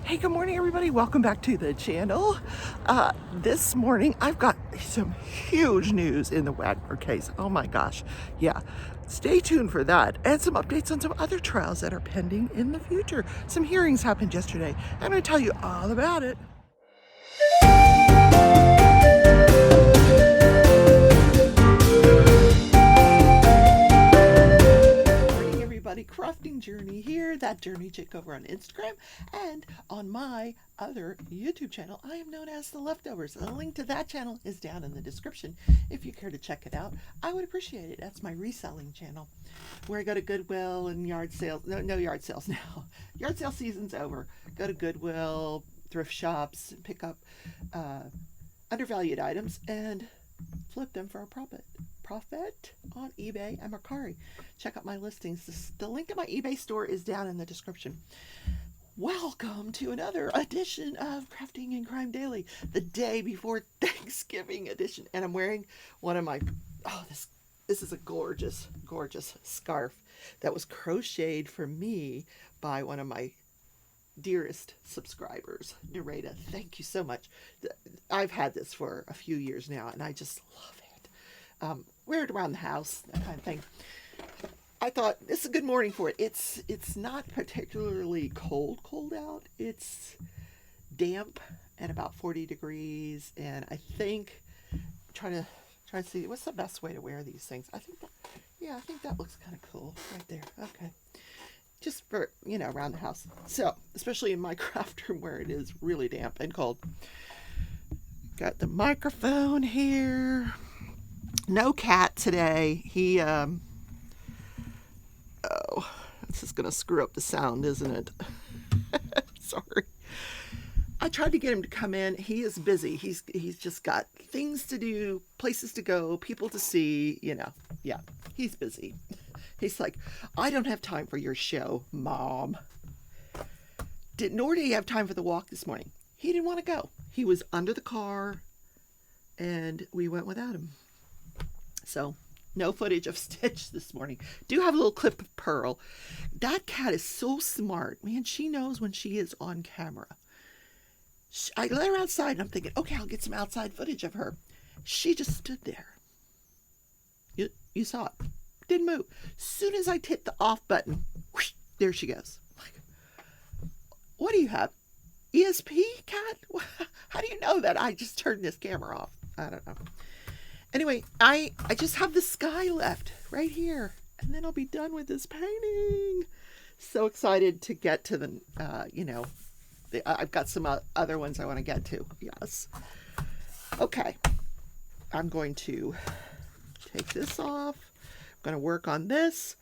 Hey, good morning, everybody. Welcome back to the channel. This morning, I've got some huge news in the Wagner case. Oh my gosh. Yeah, stay tuned for that. And some updates on some other trials that are pending in the future. Some hearings happened yesterday. I'm going to tell you all about it. Crafting Journey here, that journey chick over on Instagram, and on my other YouTube channel I am known as The Leftovers. The link to that channel is down in the description if you care to check it out. I would appreciate it. That's my reselling channel where I go to Goodwill and yard sales. No yard sales now. Yard sale season's over. Go to Goodwill, thrift shops, pick up undervalued items and flip them for a profit on eBay and Mercari. Check out my listings. The link to my eBay store is down in the description. Welcome to another edition of Crafting and Crime Daily, the day before Thanksgiving edition. And I'm wearing one of my, this is a gorgeous scarf that was crocheted for me by one of my dearest subscribers, Narrate. Thank you so much. I've had this for a few years now and I just love it. Wear it around the house, that kind of thing. I thought this is a good morning for it. It's not particularly cold out. It's damp and about 40 degrees. And I think trying to see what's the best way to wear these things. I think that looks kind of cool right there. Okay. Just for, around the house. So, especially in my craft room where it is really damp and cold. Got the microphone here. No cat today. He, this is going to screw up the sound, isn't it? Sorry. I tried to get him to come in. He is busy. He's just got things to do, places to go, people to see, Yeah, he's busy. He's like, I don't have time for your show, Mom. Nor did he have time for the walk this morning. He didn't want to go. He was under the car, and we went without him. So, no footage of Stitch this morning. Do have a little clip of Pearl. That cat is so smart. Man, she knows when she is on camera. I let her outside, and I'm thinking, okay, I'll get some outside footage of her. She just stood there. You saw it. Didn't move. As soon as I hit the off button, whoosh, there she goes. Like, what do you have? ESP, cat? How do you know that? I just turned this camera off. I don't know. Anyway, I just have the sky left right here, and then I'll be done with this painting. So excited to get to the, I've got some other ones I want to get to. Yes. Okay. I'm going to take this off. I'm going to work on this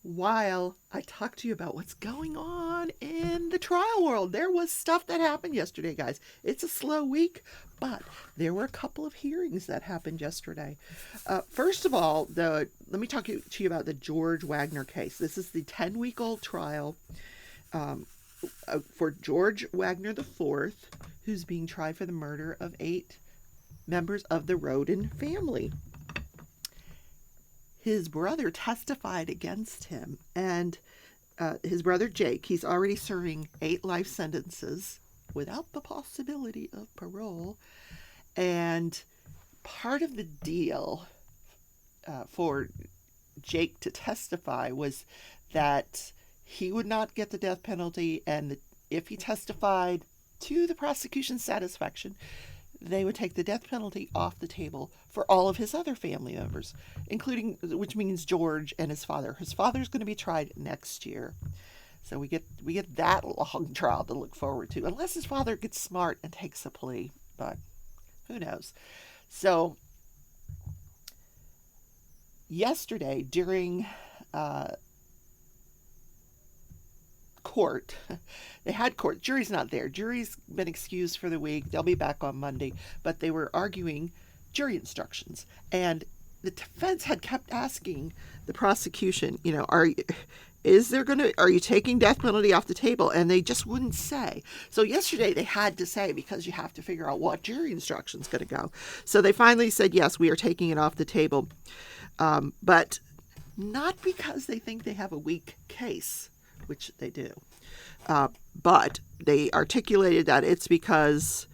while I talk to you about what's going on in the trial world. There was stuff that happened yesterday, guys. It's a slow week, but there were a couple of hearings that happened yesterday. First of all, let me talk to you about the George Wagner case. This is the 10-week-old trial for George Wagner IV, who's being tried for the murder of 8 members of the Roden family. His brother testified against him, and his brother Jake, he's already serving 8 life sentences without the possibility of parole. And part of the deal for Jake to testify was that he would not get the death penalty, and if he testified to the prosecution's satisfaction, they would take the death penalty off the table for all of his other family members, including, which means George and his father. His father's going to be tried next year. So we get that long trial to look forward to, unless his father gets smart and takes a plea, but who knows. So yesterday during court, they had court. Jury's not there. Jury's been excused for the week. They'll be back on Monday, but they were arguing jury instructions, and the defense had kept asking the prosecution, are you taking death penalty off the table? And they just wouldn't say. So yesterday they had to say, because you have to figure out what jury instruction's going to go. So they finally said, yes, we are taking it off the table, but not because they think they have a weak case, which they do. But they articulated that it's because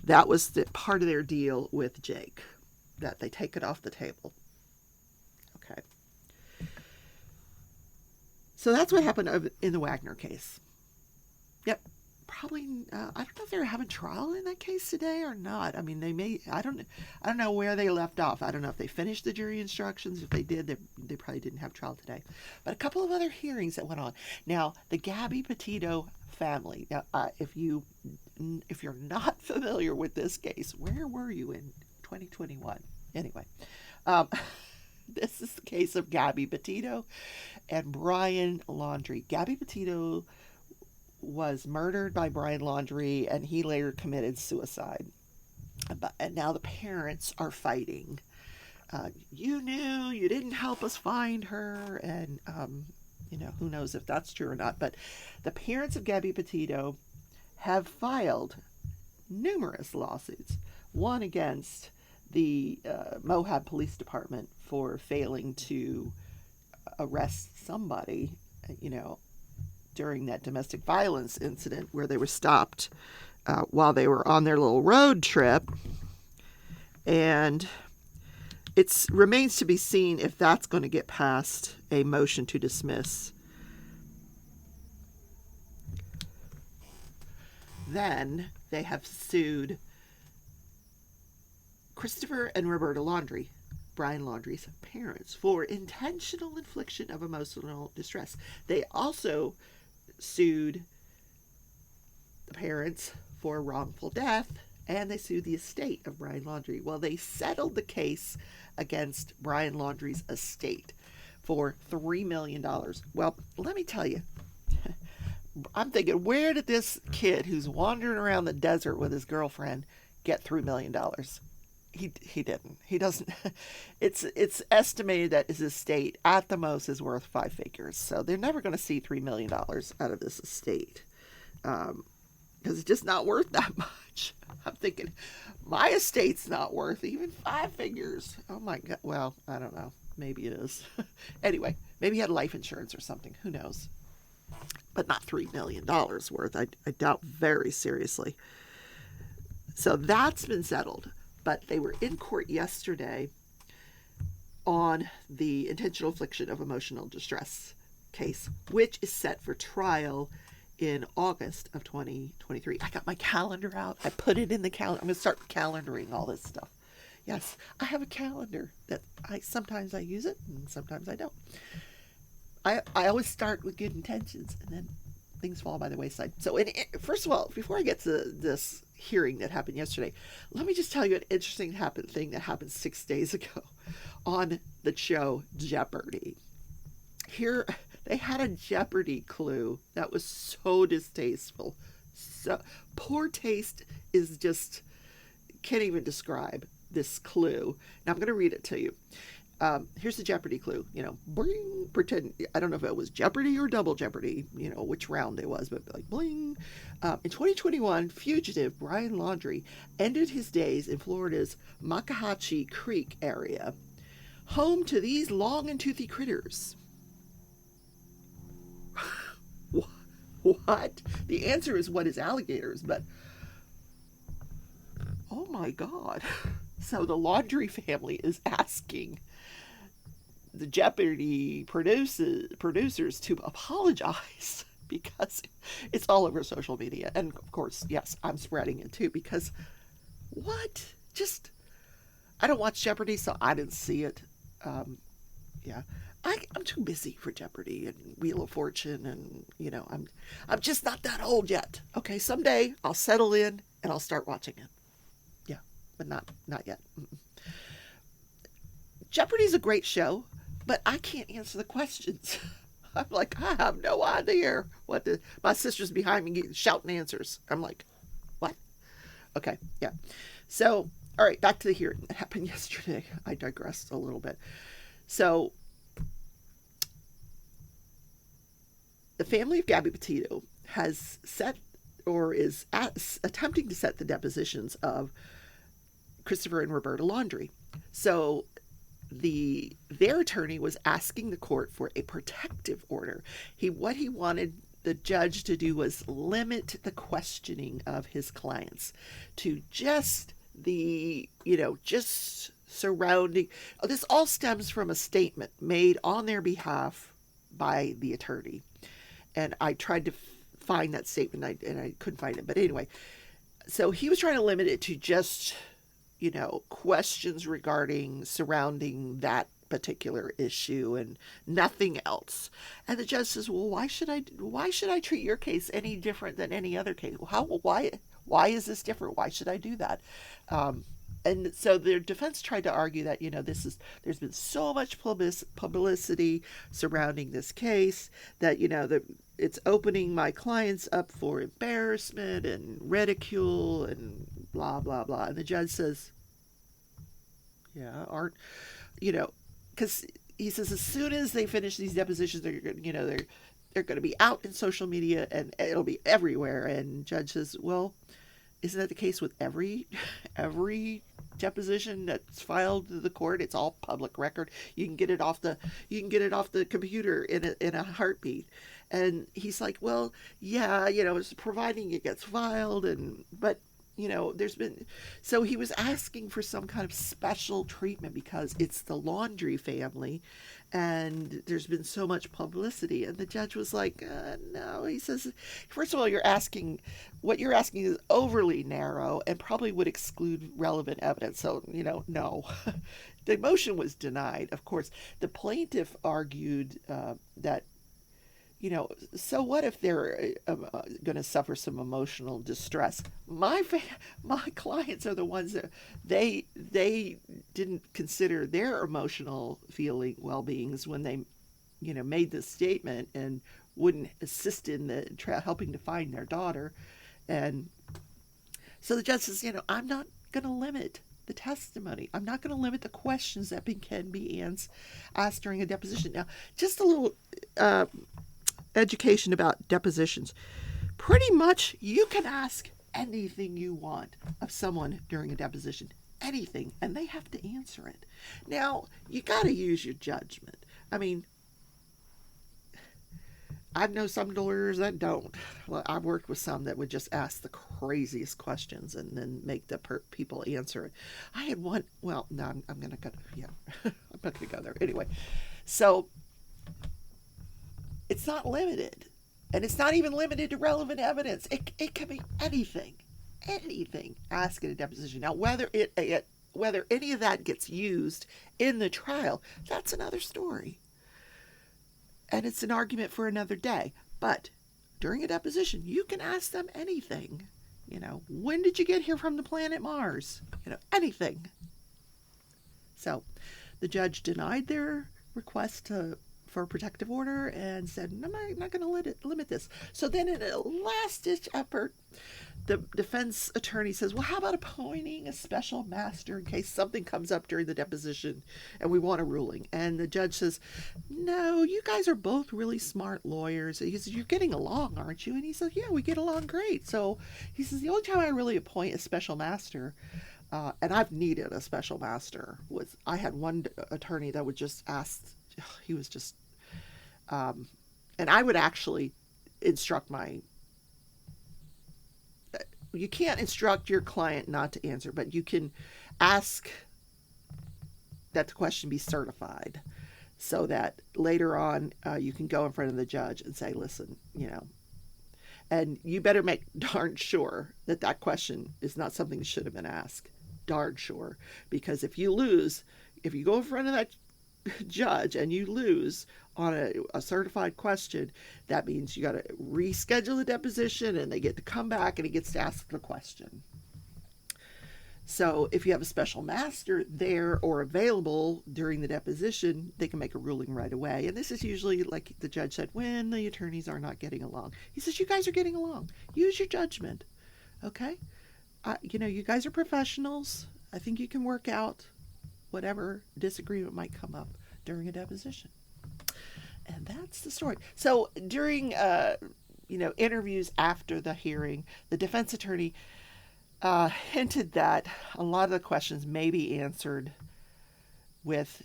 that was part of their deal with Jake, that they take it off the table. Okay. So that's what happened in the Wagner case. Yep. Probably, I don't know if they're having trial in that case today or not. I mean, they may, I don't know where they left off. I don't know if they finished the jury instructions. If they did, they probably didn't have trial today. But a couple of other hearings that went on. Now, the Gabby Patito family. Now, if you're not familiar with this case, where were you in 2021? Anyway, this is the case of Gabby Patito and Brian Laundrie. Gabby Patito was murdered by Brian Laundrie, and he later committed suicide. And now the parents are fighting. You knew, you didn't help us find her, and who knows if that's true or not. But the parents of Gabby Patito have filed numerous lawsuits. One against the Moab Police Department for failing to arrest somebody, during that domestic violence incident where they were stopped while they were on their little road trip. And it remains to be seen if that's going to get past a motion to dismiss. Then they have sued Christopher and Roberta Laundrie, Brian Laundrie's parents, for intentional infliction of emotional distress. They also sued the parents for wrongful death, and they sued the estate of Brian Laundrie. Well, they settled the case against Brian Laundrie's estate for $3 million. Well, let me tell you, I'm thinking, where did this kid who's wandering around the desert with his girlfriend get $3 million? He didn't. He doesn't. It's estimated that his estate at the most is worth 5 figures. So they're never going to see $3 million out of this estate, because it's just not worth that much. I'm thinking, my estate's not worth even 5 figures. Oh my God. Well, I don't know. Maybe it is. Anyway, maybe he had life insurance or something. Who knows? But not $3 million worth. I doubt very seriously. So that's been settled. But they were in court yesterday on the intentional infliction of emotional distress case, which is set for trial in August of 2023. I got my calendar out. I put it in the calendar. I'm going to start calendaring all this stuff. Yes, I have a calendar that sometimes I use it and sometimes I don't. I always start with good intentions, and then things fall by the wayside. So first of all, before I get to this hearing that happened yesterday, let me just tell you an interesting thing that happened 6 days ago on the show Jeopardy. Here, they had a Jeopardy clue that was so distasteful. So poor taste is just, can't even describe this clue. Now I'm going to read it to you. Here's the Jeopardy clue. Bring, pretend, I don't know if it was Jeopardy or double Jeopardy, which round it was, but like bling. In 2021, fugitive Brian Laundrie ended his days in Florida's Makahatchee Creek area, home to these long and toothy critters. What? The answer is what is alligators, but oh my God. So the Laundrie family is asking the Jeopardy producers to apologize, because it's all over social media. And of course, yes, I'm spreading it too, because what? Just, I don't watch Jeopardy, so I didn't see it. Yeah. I'm too busy for Jeopardy and Wheel of Fortune, and I'm just not that old yet. Okay, someday I'll settle in and I'll start watching it. Yeah, but not yet. Jeopardy's a great show, but I can't answer the questions. I'm like, I have no idea what my sister's behind me shouting answers. I'm like, what? Okay, yeah. So, all right, back to the hearing that happened yesterday. I digressed a little bit. So, the family of Gabby Patito has set, or is attempting to set, the depositions of Christopher and Roberta Laundrie. So their attorney was asking the court for a protective order. What he wanted the judge to do was limit the questioning of his clients to just just surrounding. This all stems from a statement made on their behalf by the attorney. And I tried to find that statement and I couldn't find it. But anyway, so he was trying to limit it to just, questions surrounding that particular issue and nothing else. And the judge says, well, why should I treat your case any different than any other case? Why is this different? Why should I do that? And so the defense tried to argue that, there's been so much publicity surrounding this case that, it's opening my clients up for embarrassment and ridicule and blah, blah, blah. And the judge says, yeah, because he says as soon as they finish these depositions, they're going to be out in social media and it'll be everywhere. And judge says, well, isn't that the case with every deposition that's filed to the court? It's all public record. You can get it off the computer in a heartbeat. And he's like, well, yeah, it's providing it gets filed, but there's been, so he was asking for some kind of special treatment because it's the Laundrie family and there's been so much publicity. And the judge was like, no. He says, first of all, what you're asking is overly narrow and probably would exclude relevant evidence. So, no. The motion was denied. Of course, the plaintiff argued that, so what if they're going to suffer some emotional distress? My clients are the ones that they didn't consider their emotional well-beings when they, made this statement and wouldn't assist in helping to find their daughter. And so the judge says, I'm not going to limit the testimony. I'm not going to limit the questions that can be asked during a deposition. Now, just a little education about depositions. Pretty much you can ask anything you want of someone during a deposition, anything, and they have to answer it. Now, you got to use your judgment. I mean, I know some lawyers that don't. Well, I've worked with some that would just ask the craziest questions and then make the people answer it. I had one, well, no, I'm going to go, yeah, I'm not going to go there. Anyway, so it's not limited, and it's not even limited to relevant evidence. It can be anything asked in a deposition. Now, whether any of that gets used in the trial, that's another story. And it's an argument for another day. But during a deposition, you can ask them anything. When did you get here from the planet Mars? Anything. So the judge denied their request for a protective order and said, I'm not going to limit this. So then in a last-ditch effort, the defense attorney says, well, how about appointing a special master in case something comes up during the deposition and we want a ruling? And the judge says, no, you guys are both really smart lawyers. He says, you're getting along, aren't you? And he says, yeah, we get along great. So he says, the only time I really appoint a special master, and I've needed a special master, I had one attorney that would just ask, he was just, and I would actually instruct you can't instruct your client not to answer, but you can ask that the question be certified so that later on you can go in front of the judge and say, listen, and you better make darn sure that question is not something that should have been asked. Darn sure. Because if you go in front of that judge and you lose on a certified question, that means you got to reschedule the deposition and they get to come back and he gets to ask the question. So if you have a special master there or available during the deposition, they can make a ruling right away. And this is usually, like the judge said, when the attorneys are not getting along. He says, you guys are getting along. Use your judgment. Okay? You guys are professionals. I think you can work out whatever disagreement might come up during a deposition. And that's the story. So during, interviews after the hearing, the defense attorney hinted that a lot of the questions may be answered with,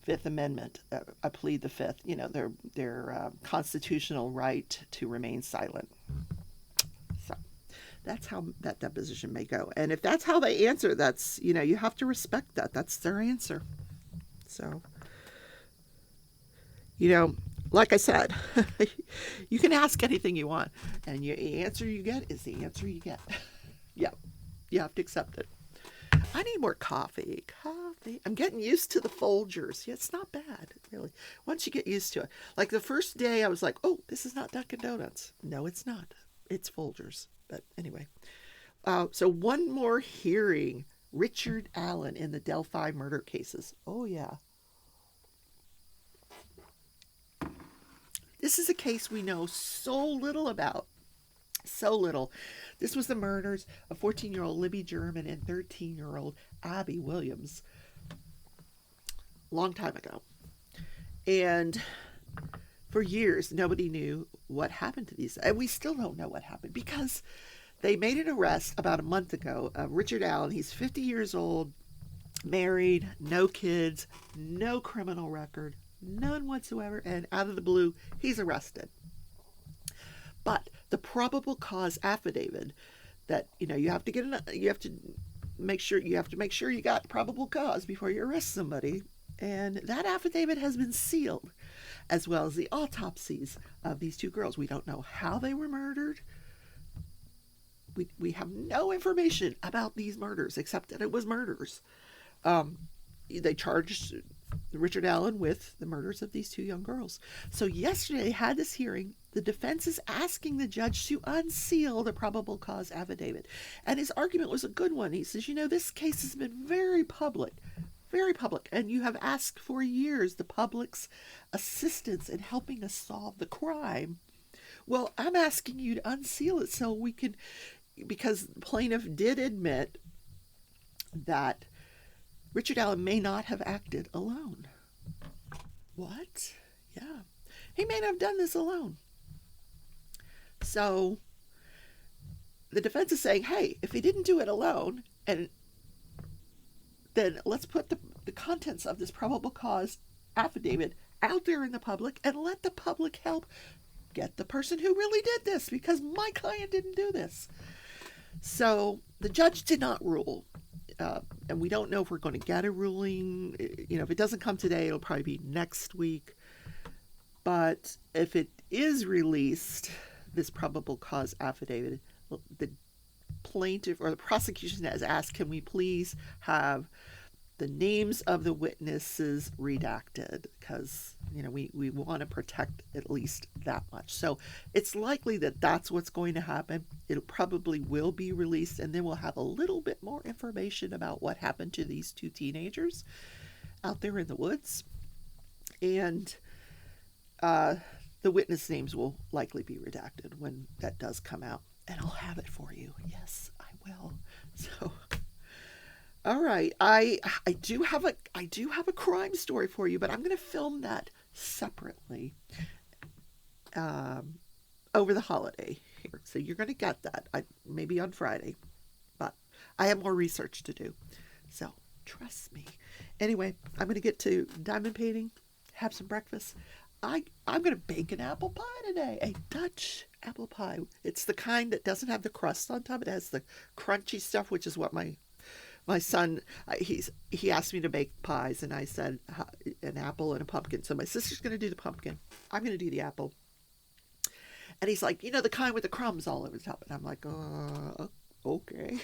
Fifth Amendment. I plead the Fifth. You know, their constitutional right to remain silent. So that's how that deposition may go. And if that's how they answer, that's, you know, you have to respect that. That's their answer. So, you know, like I said, you can ask anything you want, and the answer you get is the answer you get. Yeah, you have to accept it. I need more coffee. I'm getting used to the Folgers. Yeah, it's not bad, really. Once you get used to it. Like the first day, I was like, oh, this is not Dunkin' Donuts. No, it's not. It's Folgers. But anyway. So one more hearing. Richard Allen in the Delphi murder cases. Oh, yeah. This is a case we know so little about. So little. This was the murders of 14-year-old Libby German and 13-year-old Abby Williams. Long time ago. And for years, nobody knew what happened to these. And we still don't know what happened because they made an arrest about a month ago of Richard Allen. He's 50 years old, married, no kids, no criminal record, none whatsoever. And out of the blue, he's arrested. But the probable cause affidavit that, you know, you have to make sure you got probable cause before you arrest somebody. And that affidavit has been sealed, as well as the autopsies of these two girls. We don't know how they were murdered. We have no information about these murders except that it was murders. They charged Richard Allen with the murders of these two young girls. So yesterday they had this hearing. The defense is asking the judge to unseal the probable cause affidavit. And his argument was a good one. He says, you know, this case has been very public, and you have asked for years the public's assistance in helping us solve the crime. Well, I'm asking you to unseal it so we can, because the plaintiff did admit that Richard Allen may not have acted alone. What? Yeah. He may not have done this alone. So the defense is saying, hey, if he didn't do it alone, and then let's put the contents of this probable cause affidavit out there in the public and let the public help get the person who really did this, because my client didn't do this. So the judge did not rule. And we don't know if we're going to get a ruling. You know, if it doesn't come today, it'll probably be next week. But if it is released, this probable cause affidavit, the plaintiff or the prosecution has asked, can we please have the names of the witnesses redacted? Because, you know, we want to protect at least that much. So it's likely that that's what's going to happen. It probably will be released, and then we'll have a little bit more information about what happened to these two teenagers out there in the woods. And the witness names will likely be redacted when that does come out. And I'll have it for you. Yes, I will. So, all right. I do have a crime story for you, but I'm going to film that separately over the holiday here. So you're going to get that maybe on Friday, but I have more research to do. So trust me. Anyway, I'm going to get to diamond painting, have some breakfast. I'm going to bake an apple pie today, a Dutch apple pie. It's the kind that doesn't have the crust on top. It has the crunchy stuff, which is what my son, he asked me to bake pies, and I said an apple and a pumpkin. So my sister's going to do the pumpkin. I'm going to do the apple. And he's like, you know, the kind with the crumbs all over the top. And I'm like, okay.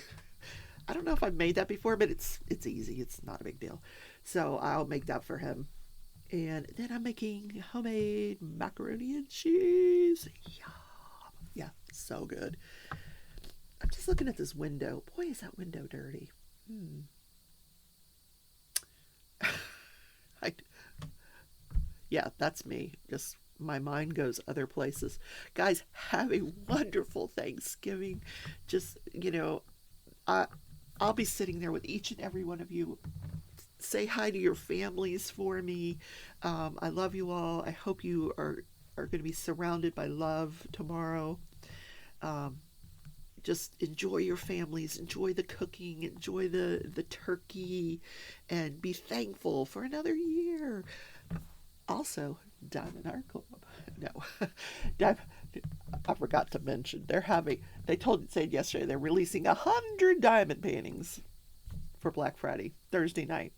I don't know if I've made that before, but it's easy. It's not a big deal. So I'll make that for him. And then I'm making homemade macaroni and cheese. Yum. Yeah, so good. I'm just looking at this window. Boy, is that window dirty. Yeah, that's me. Just my mind goes other places. Guys, have a wonderful Thanksgiving. Just, you know, I'll be sitting there with each and every one of you. Say hi to your families for me. I love you all. I hope you are going to be surrounded by love tomorrow. just enjoy your families, enjoy the cooking, enjoy the turkey, and be thankful for another year. Also, Diamond Art Club. No, I forgot to mention they said yesterday they're releasing 100 diamond paintings for Black Friday, Thursday night.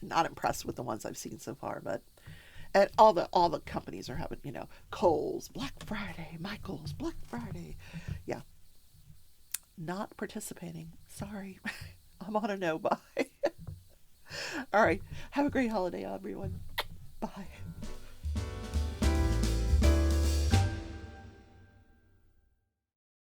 Not impressed with the ones I've seen so far, but and all the companies are having, Kohl's Black Friday, Michael's Black Friday. Yeah, not participating. Sorry. I'm on a no buy. All right. Have a great holiday, everyone.